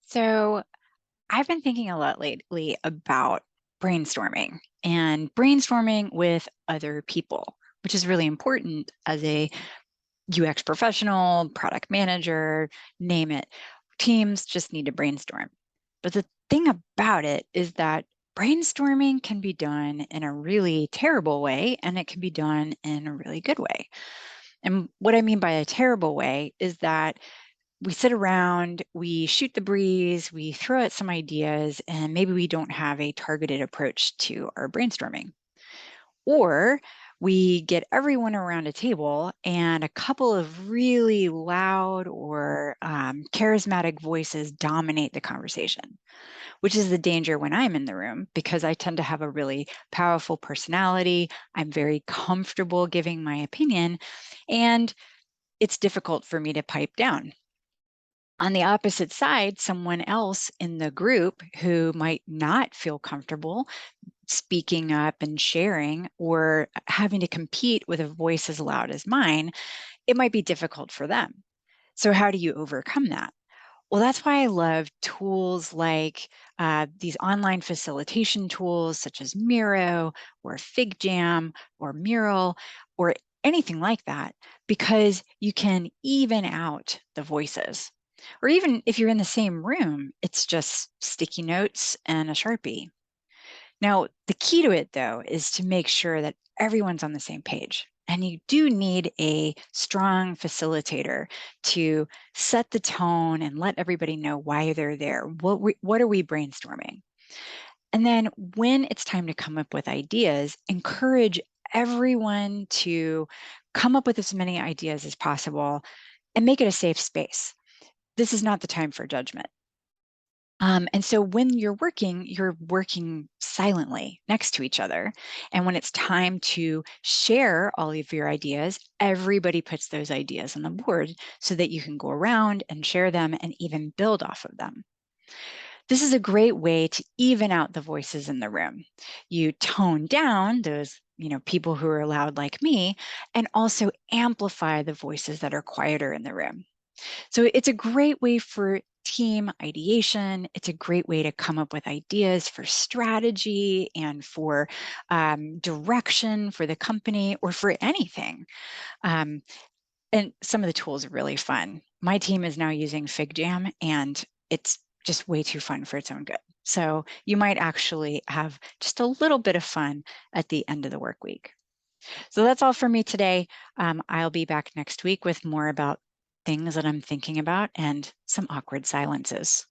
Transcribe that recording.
So I've been thinking a lot lately about brainstorming and brainstorming with other people, which is really important as a UX professional, product manager, name it. Teams just need to brainstorm. But the thing about it is that brainstorming can be done in a really terrible way and it can be done in a really good way. And what I mean by a terrible way is that we sit around, we shoot the breeze, we throw out some ideas, and maybe we don't have a targeted approach to our brainstorming. Or we get everyone around a table and a couple of really loud or charismatic voices dominate the conversation, which is the danger when I'm in the room because I tend to have a really powerful personality. I'm very comfortable giving my opinion, and it's difficult for me to pipe down. On the opposite side, someone else in the group who might not feel comfortable speaking up and sharing or having to compete with a voice as loud as mine, it might be difficult for them. So, how do you overcome that? Well, that's why I love tools like these online facilitation tools such as Miro or FigJam or Mural or anything like that, because you can even out the voices. Or even if you're in the same room, it's just sticky notes and a Sharpie. Now, the key to it, though, is to make sure that everyone's on the same page. And you do need a strong facilitator to set the tone and let everybody know why they're there. What are we brainstorming? And then when it's time to come up with ideas, encourage everyone to come up with as many ideas as possible and make it a safe space. This is not the time for judgment. And so when you're working silently next to each other. And when it's time to share all of your ideas, everybody puts those ideas on the board so that you can go around and share them and even build off of them. This is a great way to even out the voices in the room. You tone down those, people who are loud like me, and also amplify the voices that are quieter in the room. So it's a great way for team ideation. It's a great way to come up with ideas for strategy and for direction for the company or for anything. Um, and some of the tools are really fun. My team is now using FigJam, and it's just way too fun for its own good. So you might actually have just a little bit of fun at the end of the work week. So that's all for me today. I'll be back next week with more about things that I'm thinking about and some awkward silences.